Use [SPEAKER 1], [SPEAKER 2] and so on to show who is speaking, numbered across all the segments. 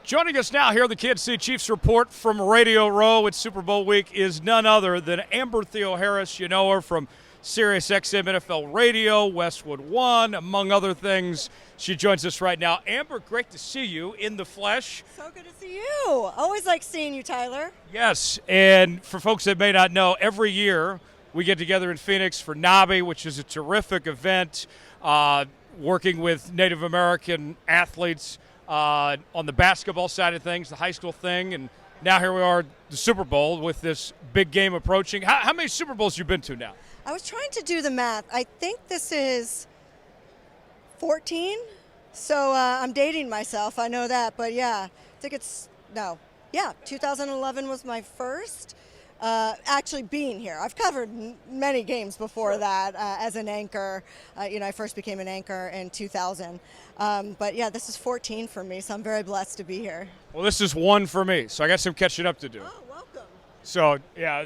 [SPEAKER 1] Joining us now here on the Kansas City Chiefs Report from Radio Row, it's Super Bowl week, is none other than Amber Theoharis. You know her from SiriusXM NFL Radio, Westwood 1, among other things. She joins us right now. Amber, great to see you in the flesh.
[SPEAKER 2] So good to see you. Always like seeing you, Tyler.
[SPEAKER 1] Yes, and for folks that may not know, every year we get together in Phoenix for NABI, which is a terrific event, working with Native American athletes on the basketball side of things, the high school thing, and now here we are, the Super Bowl, with this big game approaching. How many Super Bowls you been to now?
[SPEAKER 2] I was trying to do the math. I think this is 14, so I'm dating myself. I know that, but yeah, I think it's, 2011 was my first. Actually being here. I've covered many games before that as an anchor. I first became an anchor in 2000. But yeah, this is 14 for me, so I'm very blessed to be here.
[SPEAKER 1] Well, this is 1 for me, so I got some catching up to do.
[SPEAKER 2] Oh, welcome.
[SPEAKER 1] So, yeah,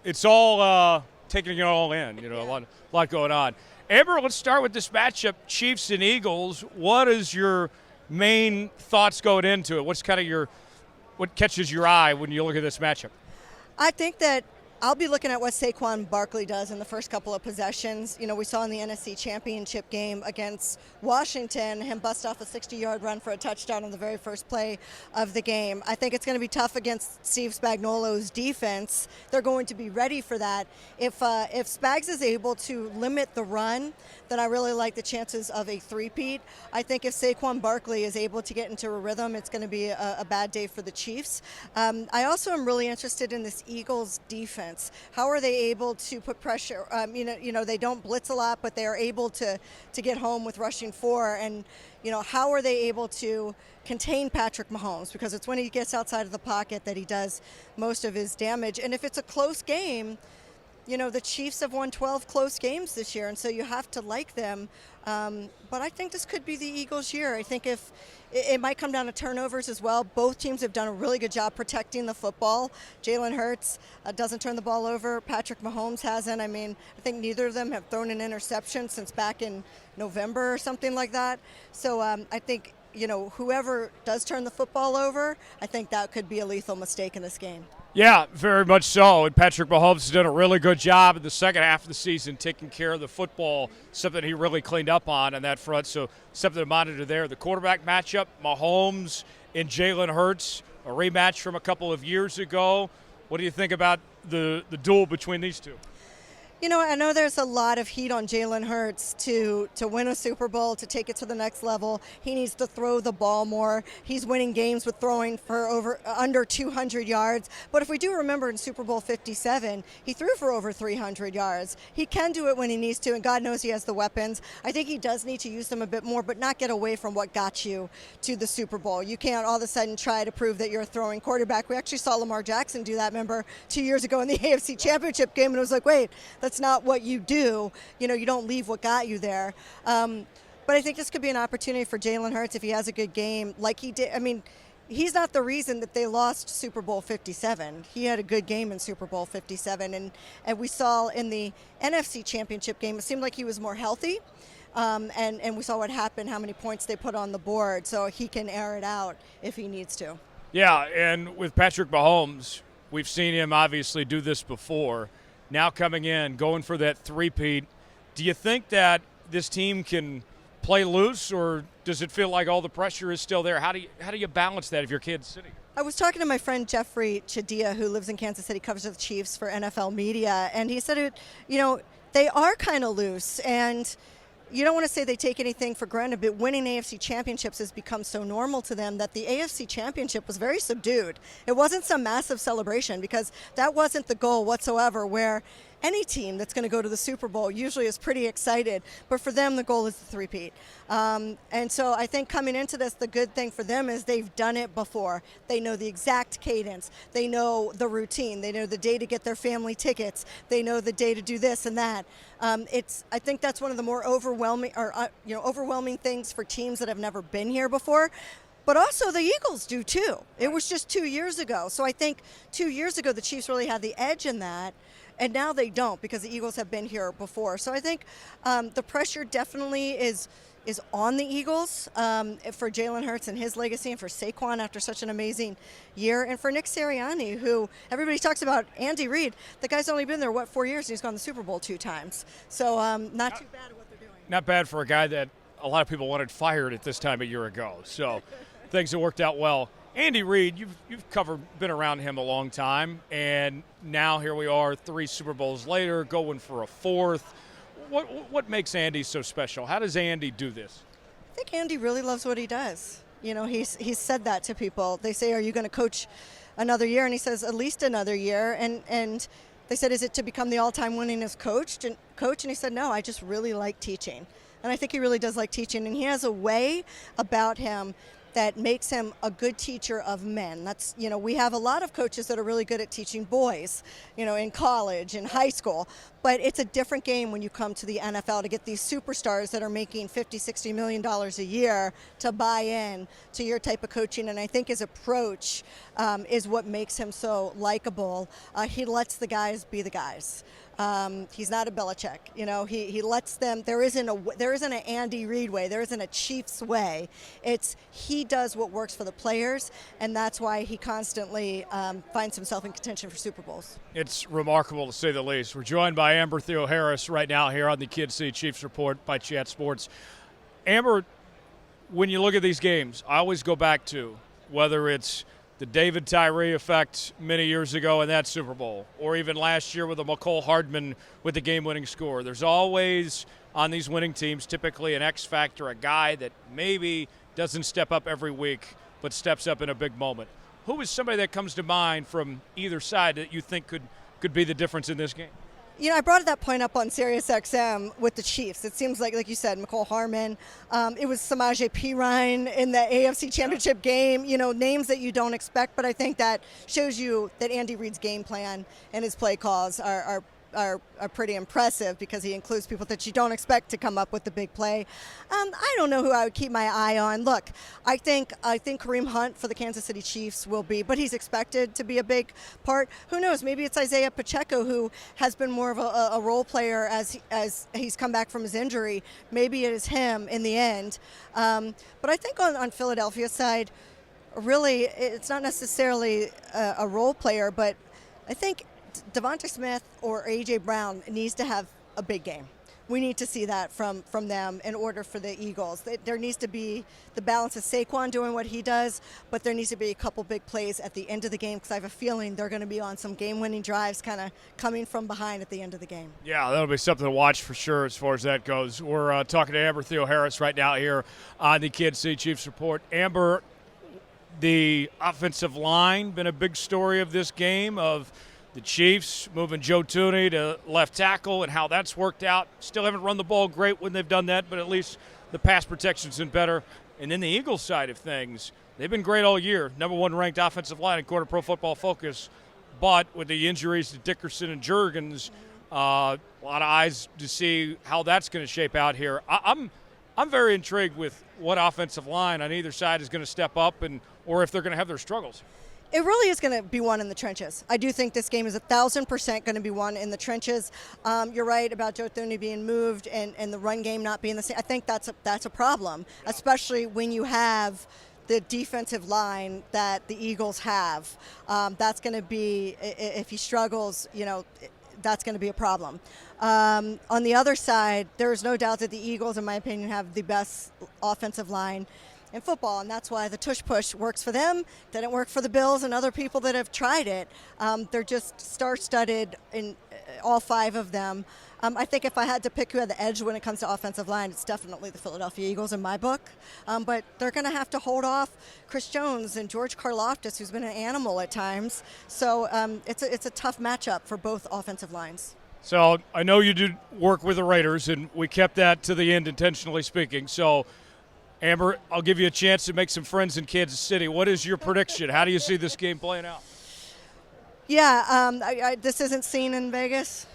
[SPEAKER 1] it's all taking it all in, a lot going on. Amber, let's start with this matchup, Chiefs and Eagles. What is your main thoughts going into it? What catches your eye when you look at this matchup?
[SPEAKER 2] I think that I'll be looking at what Saquon Barkley does in the first couple of possessions. We saw in the NFC Championship game against Washington him bust off a 60-yard run for a touchdown on the very first play of the game. I think it's going to be tough against Steve Spagnuolo's defense. They're going to be ready for that. If Spags is able to limit the run, then I really like the chances of a three-peat. I think if Saquon Barkley is able to get into a rhythm, it's going to be a bad day for the Chiefs. I also am really interested in this Eagles defense. How are they able to put pressure? They don't blitz a lot, but they are able to get home with rushing 4. And, how are they able to contain Patrick Mahomes? Because it's when he gets outside of the pocket that he does most of his damage. And if it's a close game, the Chiefs have won 12 close games this year, and so you have to like them. But I think this could be the Eagles' year. I think if it might come down to turnovers as well. Both teams have done a really good job protecting the football. Jalen Hurts doesn't turn the ball over. Patrick Mahomes hasn't. I think neither of them have thrown an interception since back in November or something like that. So I think, whoever does turn the football over, I think that could be a lethal mistake in this game.
[SPEAKER 1] Yeah, very much so. And Patrick Mahomes has done a really good job in the second half of the season taking care of the football, something he really cleaned up on that front. So something to monitor there. The quarterback matchup, Mahomes and Jalen Hurts, a rematch from a couple of years ago. What do you think about the duel between these two?
[SPEAKER 2] I know there's a lot of heat on Jalen Hurts to win a Super Bowl, to take it to the next level. He needs to throw the ball more. He's winning games with throwing for under 200 yards. But if we do remember in Super Bowl 57, he threw for over 300 yards. He can do it when he needs to, and God knows he has the weapons. I think he does need to use them a bit more, but not get away from what got you to the Super Bowl. You can't all of a sudden try to prove that you're a throwing quarterback. We actually saw Lamar Jackson do that, remember, 2 years ago in the AFC Championship game, and it was like, wait, that's not what you do. You don't leave what got you there. But I think this could be an opportunity for Jalen Hurts if he has a good game like he did. He's not the reason that they lost Super Bowl 57. He had a good game in Super Bowl 57. And we saw in the NFC Championship game, it seemed like he was more healthy. And we saw what happened, how many points they put on the board. So he can air it out if he needs to.
[SPEAKER 1] Yeah, and with Patrick Mahomes, we've seen him obviously do this before. Now coming in, going for that three-peat, do you think that this team can play loose, or does it feel like all the pressure is still there? How do you balance that if you're Kansas City?
[SPEAKER 2] I was talking to my friend Jeffrey Chadia, who lives in Kansas City, covers the Chiefs for NFL media, and he said, they are kind of loose, and you don't want to say they take anything for granted, but winning AFC championships has become so normal to them that the AFC championship was very subdued. It wasn't some massive celebration, because that wasn't the goal whatsoever, where any team that's going to go to the Super Bowl usually is pretty excited, but for them the goal is the three-peat. And so I think coming into this, the good thing for them is they've done it before. They know the exact cadence. They know the routine. They know the day to get their family tickets. They know the day to do this and that. I think that's one of the more overwhelming things for teams that have never been here before. But also the Eagles do too. It was just 2 years ago. So I think 2 years ago the Chiefs really had the edge in that. And now they don't because the Eagles have been here before. So I think the pressure definitely is on the Eagles for Jalen Hurts and his legacy, and for Saquon after such an amazing year, and for Nick Sirianni, who everybody talks about. Andy Reid, the guy's only been there, 4 years, and he's gone to the Super Bowl 2 times. So not too bad at what they're doing.
[SPEAKER 1] Not bad for a guy that a lot of people wanted fired at this time a year ago. So things have worked out well. Andy Reid, you've been around him a long time, and now here we are 3 Super Bowls later, going for a 4th. What makes Andy so special? How does Andy do this?
[SPEAKER 2] I think Andy really loves what he does. You know, he's said that to people. They say, "Are you going to coach another year?" And he says, "At least another year." And they said, "Is it to become the all-time winningest coach?" And he said, "No, I just really like teaching." And I think he really does like teaching. And he has a way about him that makes him a good teacher of men. That's, you know, we have a lot of coaches that are really good at teaching boys, you know, in college, in high school. But it's a different game when you come to the NFL to get these superstars that are making $50-60 million a year to buy in to your type of coaching. And I think his approach is what makes him so likable. He lets the guys be the guys. He's not a Belichick, you know. He lets them. There isn't an Andy Reid way. There isn't a Chiefs way. He does what works for the players, and that's why he constantly finds himself in contention for Super Bowls.
[SPEAKER 1] It's remarkable to say the least. We're joined by Amber Theoharis right now here on the Kid City Chiefs Report by Chat Sports. Amber, when you look at these games, I always go back to whether it's the David Tyree effect many years ago in that Super Bowl, or even last year with the McCole Hardman with the game-winning score. There's always, on these winning teams, typically an X factor, a guy that maybe doesn't step up every week but steps up in a big moment. Who is somebody that comes to mind from either side that you think could be the difference in this game?
[SPEAKER 2] You know, I brought that point up on SiriusXM with the Chiefs. It seems like you said, McCole Hardman. It was Samaje Perine in the AFC Championship game. You know, names that you don't expect, but I think that shows you that Andy Reid's game plan and his play calls are pretty impressive, because he includes people that you don't expect to come up with the big play. I don't know who I would keep my eye on. Look, I think Kareem Hunt for the Kansas City Chiefs will be, but he's expected to be a big part. Who knows? Maybe it's Isaiah Pacheco, who has been more of a role player as he's come back from his injury. Maybe it is him in the end. But I think on Philadelphia's side, really, it's not necessarily a role player, but I think Devonta Smith or A.J. Brown needs to have a big game. We need to see that from them in order for the Eagles. There needs to be the balance of Saquon doing what he does, but there needs to be a couple big plays at the end of the game, because I have a feeling they're going to be on some game-winning drives, kind of coming from behind at the end of the game.
[SPEAKER 1] Yeah, that'll be something to watch for sure as far as that goes. We're talking to Amber Theoharis right now here on the Kid City Chiefs Report. Amber, the offensive line been a big story of this game, of the Chiefs moving Joe Thuney to left tackle and how that's worked out. Still haven't run the ball great when they've done that, but at least the pass protection's been better. And then the Eagles side of things, they've been great all year. Number 1 ranked offensive line according to Pro Football Focus. But with the injuries to Dickerson and Jurgens, a lot of eyes to see how that's going to shape out here. I'm very intrigued with what offensive line on either side is going to step up, or if they're going to have their struggles.
[SPEAKER 2] It really is going to be won in the trenches. I do think this game is 1,000% going to be won in the trenches. You're right about Joe Thuney being moved and the run game not being the same. I think that's a problem, especially when you have the defensive line that the Eagles have. That's going to be, if he struggles, you know, that's going to be a problem. On the other side, there's no doubt that the Eagles, in my opinion, have the best offensive line in football, and that's why the tush-push works for them. Didn't work for the Bills and other people that have tried it. They're just star-studded in all 5 of them. I think if I had to pick who had the edge when it comes to offensive line, it's definitely the Philadelphia Eagles in my book. But they're going to have to hold off Chris Jones and George Karlaftis, who's been an animal at times. So it's a tough matchup for both offensive lines.
[SPEAKER 1] So I know you did work with the Raiders, and we kept that to the end, intentionally speaking. So, Amber, I'll give you a chance to make some friends in Kansas City. What is your prediction? How do you see this game playing out?
[SPEAKER 2] Yeah, this isn't seen in Vegas.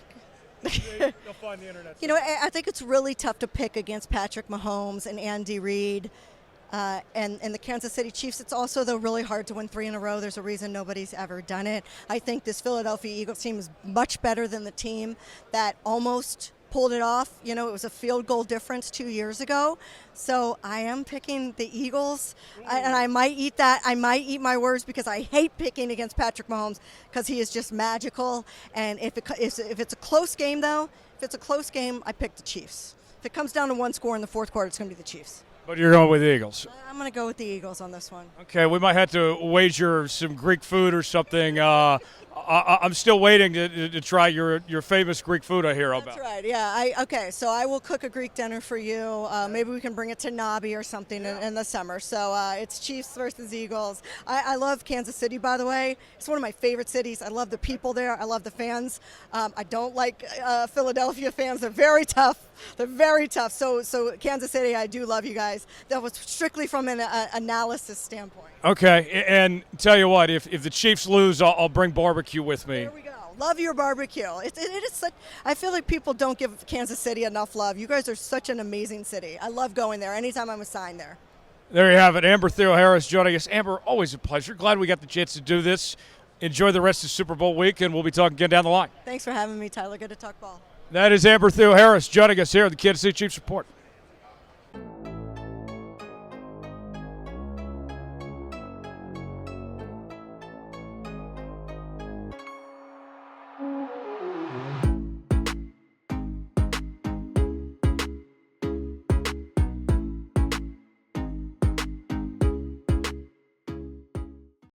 [SPEAKER 1] You'll find the internet.
[SPEAKER 2] You know, I think it's really tough to pick against Patrick Mahomes and Andy Reid And the Kansas City Chiefs, it's also, though, really hard to win 3 in a row. There's a reason nobody's ever done it. I think this Philadelphia Eagles team is much better than the team that almost pulled it off. You know, it was a field goal difference 2 years ago. So I am picking the Eagles, and I might eat that. I might eat my words because I hate picking against Patrick Mahomes because he is just magical. And if it's a close game, though, if it's a close game, I pick the Chiefs. If it comes down to one score in the fourth quarter, it's going to be the Chiefs.
[SPEAKER 1] But you're going with the Eagles.
[SPEAKER 2] I'm going to go with the Eagles on this one.
[SPEAKER 1] Okay, we might have to wager some Greek food or something. I'm still waiting to try your famous Greek food I hear about.
[SPEAKER 2] That's right, yeah. Okay, so I will cook a Greek dinner for you. Maybe we can bring it to Nabi or something in the summer. So it's Chiefs versus Eagles. I love Kansas City, by the way. It's one of my favorite cities. I love the people there. I love the fans. I don't like Philadelphia fans. They're very tough. They're very tough. So Kansas City, I do love you guys. That was strictly from an analysis standpoint.
[SPEAKER 1] Okay, and tell you what, if the Chiefs lose, I'll bring barbecue with me.
[SPEAKER 2] There we go. Love your barbecue. It is such. I feel like people don't give Kansas City enough love. You guys are such an amazing city. I love going there. Anytime I'm assigned there.
[SPEAKER 1] There you have it. Amber Theoharis joining us. Amber, always a pleasure. Glad we got the chance to do this. Enjoy the rest of Super Bowl week, and we'll be talking again down the line.
[SPEAKER 2] Thanks for having me, Tyler. Good to talk ball.
[SPEAKER 1] That is Amber Theoharis joining us here on the Kansas City Chiefs Report.